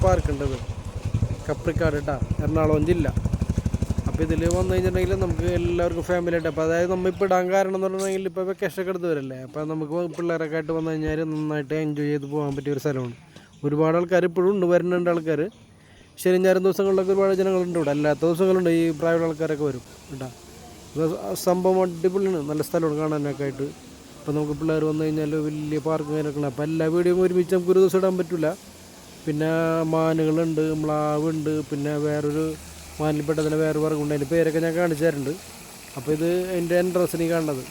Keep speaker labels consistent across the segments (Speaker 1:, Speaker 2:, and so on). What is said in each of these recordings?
Speaker 1: പാർക്കുണ്ടത് കപ്രിക്കാട് കേട്ടോ, എറണാകുളം ജില്ല. അപ്പോൾ ഇതിൽ വന്നു കഴിഞ്ഞിട്ടുണ്ടെങ്കിൽ നമുക്ക് എല്ലാവർക്കും ഫാമിലി ആയിട്ട്, അപ്പോൾ അതായത് നമ്മളിപ്പോൾ ഇടാൻ കാരണം എന്ന് പറഞ്ഞിട്ടുണ്ടെങ്കിൽ ഇപ്പോൾ വെക്കേഷൻ ഒക്കെ എടുത്ത് വരല്ലേ, അപ്പോൾ നമുക്ക് പിള്ളേരൊക്കെ ആയിട്ട് വന്നു കഴിഞ്ഞാൽ നന്നായിട്ട് എൻജോയ് ചെയ്ത് പോകാൻ പറ്റിയ ഒരു സ്ഥലമാണ്. ഒരുപാട് ആൾക്കാർ ഇപ്പോഴും ഉണ്ട്, വരുന്നുണ്ട് ആൾക്കാർ. ശനി ഞായർ ദിവസങ്ങളിലൊക്കെ ഒരുപാട് ജനങ്ങളുണ്ട് ഇവിടെ, അല്ലാത്ത ദിവസങ്ങളുണ്ട് ഈ പ്രായമുള്ള ആൾക്കാരൊക്കെ വരും കേട്ടോ. സംഭവം അടിപൊളിയാണ്, നല്ല സ്ഥലമാണ് കാണാനൊക്കെ ആയിട്ട്. അപ്പോൾ നമുക്ക് പിള്ളേർ വന്നു കഴിഞ്ഞാൽ വലിയ പാർക്ക് കാര്യങ്ങളൊക്കെ. അപ്പോൾ എല്ലാ വീഡിയോയും ഒരുമിച്ച് നമുക്ക് ഒരു ദിവസം ഇടാൻ പറ്റില്ല. പിന്നെ മാനുകളുണ്ട്, മ്ലാവുണ്ട്, പിന്നെ വേറൊരു മാനിൽപ്പെട്ട തന്നെ വേറെ വർഗ്ഗമുണ്ട്, അതിൻ്റെ പേരൊക്കെ ഞാൻ കാണിച്ചു തരുന്നുണ്ട്. അപ്പോൾ ഇത് എൻ്റെ എൻട്രൻസിന് കാണുന്നത്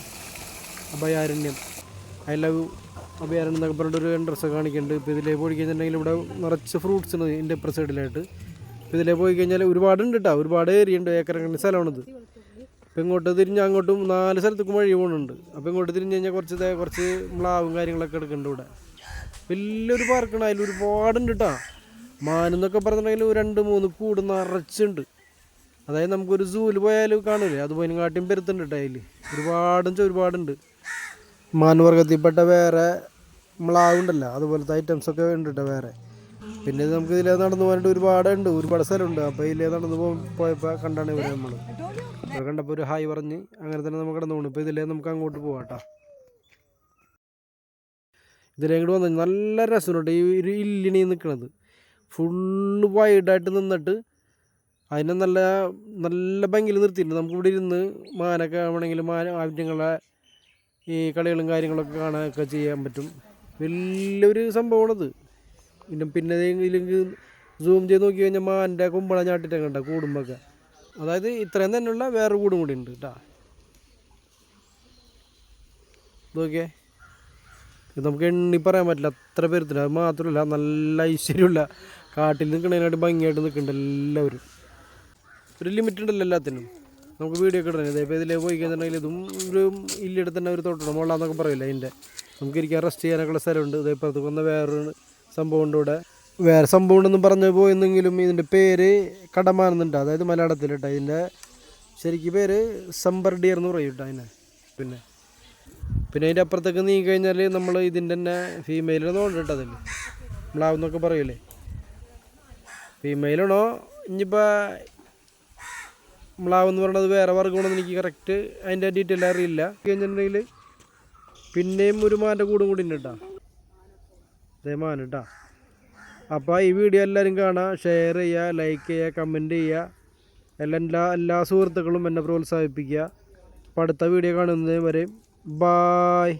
Speaker 1: അഭയാരണ്യം, ഐ ലവ് അഭയാരണ്യം എന്നൊക്കെ പറഞ്ഞിട്ടൊരു എൻട്രൻസ് കാണിക്കുന്നുണ്ട്. ഇപ്പോൾ ഇതിലേക്ക് പോയി കഴിഞ്ഞിട്ടുണ്ടെങ്കിൽ ഇവിടെ നിറച്ച് ഫ്രൂട്ട്സ് ഉണ്ട് ഇതിൻ്റെ ഇപ്പുറ സൈഡിലായിട്ട്. ഇപ്പോൾ ഇതിലേക്ക് പോയി കഴിഞ്ഞാൽ ഒരുപാടുണ്ട് കേട്ടോ, ഒരുപാട് ഏരിയ ഉണ്ട്, ഏക്കറക്കണക്കിന് സ്ഥലമാണിത്. അപ്പോൾ ഇങ്ങോട്ട് തിരിഞ്ഞ് അങ്ങോട്ടും 4 സ്ഥലത്തേക്കും വഴി പോകുന്നുണ്ട്. അപ്പോൾ ഇങ്ങോട്ട് തിരിഞ്ഞ് കഴിഞ്ഞാൽ കുറച്ച് മ്ലാവും കാര്യങ്ങളൊക്കെ എടുക്കുന്നുണ്ട് ഇവിടെ. വലിയൊരു പാർക്കാണ്, അതിൽ ഒരുപാടുണ്ട് കേട്ടോ. മാനെന്നൊക്കെ പറഞ്ഞിട്ടുണ്ടെങ്കിൽ 2-3 കൂട് നിറച്ചുണ്ട്. അതായത് നമുക്കൊരു സൂവിൽ പോയാലും കാണില്ലേ, അതുപോലെ കാട്ടിയും പെരുത്തുണ്ട് കേട്ടോ. അതിൽ ഒരുപാടുണ്ട്. മാൻവർഗത്തിൽപ്പെട്ട വേറെ മ്ലാവുണ്ടല്ലോ, അതുപോലത്തെ ഐറ്റംസൊക്കെ ഉണ്ട് കേട്ടോ വേറെ. പിന്നെ നമുക്ക് ഇതിലേ നടന്നു പോകാനായിട്ട് ഒരുപാട് സ്ഥലമുണ്ട്. അപ്പോൾ ഇതിലേ നടന്നു പോയപ്പോൾ കണ്ടാണ് ഇവിടെ നമ്മൾ കണ്ടപ്പോൾ ഒരു ഹായ് പറഞ്ഞ് അങ്ങനെ തന്നെ നമുക്ക് കടന്നു പോകുന്നു. ഇപ്പോൾ ഇതിലേ നമുക്ക് അങ്ങോട്ട് പോകാം കേട്ടോ. ഇതിലേങ്ങോട്ട് വന്നു നല്ല രസമുണ്ട്. ഈ ഒരു ഇല്ലിണി നിൽക്കുന്നത് ഫുള്ള് വൈഡായിട്ട് നിന്നിട്ട് അതിനെ നല്ല നല്ല ഭംഗിയിൽ നിർത്തിയിട്ടുണ്ട്. നമുക്കിവിടെ ഇരുന്ന് മാനൊക്കെ ആവണമെങ്കിൽ ആവശ്യങ്ങളെ ഈ കളികളും കാര്യങ്ങളൊക്കെ കാണാനൊക്കെ ചെയ്യാൻ പറ്റും. വലിയൊരു സംഭവമാണത്. പിന്നെ ഇതിലേക്ക് സൂം ചെയ്ത് നോക്കി കഴിഞ്ഞാൽ മാൻ്റെ കുമ്പള ഞാട്ടിട്ടൊക്കെ കണ്ട കൂടുമ്പൊക്കെ. അതായത് ഇത്രയും തന്നെയുള്ള വേറെ കൂടും കൂടി ഉണ്ട് കേട്ടോ. നോക്കിയേ, ഇത് നമുക്ക് എണ്ണി പറയാൻ പറ്റില്ല, അത്ര പേരത്തില്ല. അത് മാത്രമല്ല നല്ല ഐശ്വര്യമുള്ള കാട്ടിൽ നിൽക്കുന്നതിനായിട്ട് ഭംഗിയായിട്ട് നിൽക്കുന്നുണ്ട് എല്ലാവരും. ഒരു ലിമിറ്റ് ഉണ്ടല്ലോ എല്ലാത്തിനും. നമുക്ക് വീഡിയോ ഒക്കെ ഇടണം. ഇതേപ്പോൾ ഇതിലേക്ക് പോയി കഴിഞ്ഞിട്ടുണ്ടെങ്കിൽ ഇതും ഒരു ഇല്ലെടുത്ത് തന്നെ ഒരു തോട്ടം മുള്ളാന്നൊക്കെ പറയില്ല. അതിൻ്റെ നമുക്ക് ഇരിക്കാൻ റെസ്റ്റ് ചെയ്യാനൊക്കെയുള്ള സ്ഥലമുണ്ട്. ഇതേപ്പുറത്ത് വന്ന വേറൊരു സംഭവം ഉണ്ട് ഇവിടെ. വേറെ സംഭവം ഉണ്ടെന്ന് പറഞ്ഞു പോയെന്നെങ്കിലും ഇതിൻ്റെ പേര് കടമാനെന്നുണ്ട്, അതായത് മലയാളത്തിൽ കേട്ടോ. ഇതിൻ്റെ ശരിക്കും പേര് സമ്പർഡിയർ എന്ന് പറയും കേട്ടോ അതിനെ. പിന്നെ അതിൻ്റെ അപ്പുറത്തേക്ക് നീങ്ങി കഴിഞ്ഞാൽ നമ്മൾ ഇതിൻ്റെ തന്നെ ഫീമെയിലാണോ കേട്ടോ, അതിൽ മ്ലാവെന്നൊക്കെ പറയൂലേ, ഫീമെയിലാണോ ഇനിയിപ്പോൾ മ്ലാവെന്ന് പറയുന്നത് വേറെ വർഗ്ഗമാണെന്ന് എനിക്ക് കറക്റ്റ് അതിൻ്റെ ഡീറ്റെയിൽ അറിയില്ല. കഴിഞ്ഞിട്ടുണ്ടെങ്കിൽ പിന്നെയും ഒരു മാൻ്റെ കൂടും കൂടി ഉണ്ട് കേട്ടോ, അതേ മാൻ കേട്ടോ. അപ്പോൾ ഈ വീഡിയോ എല്ലാവരും കാണുക, ഷെയർ ചെയ്യുക, ലൈക്ക് ചെയ്യുക, കമൻറ്റ് ചെയ്യുക. എല്ലാ സുഹൃത്തുക്കളും എന്നെ പ്രോത്സാഹിപ്പിക്കുക. അപ്പോൾ അടുത്ത വീഡിയോ കാണുന്നതിന് വരെ ബായ്.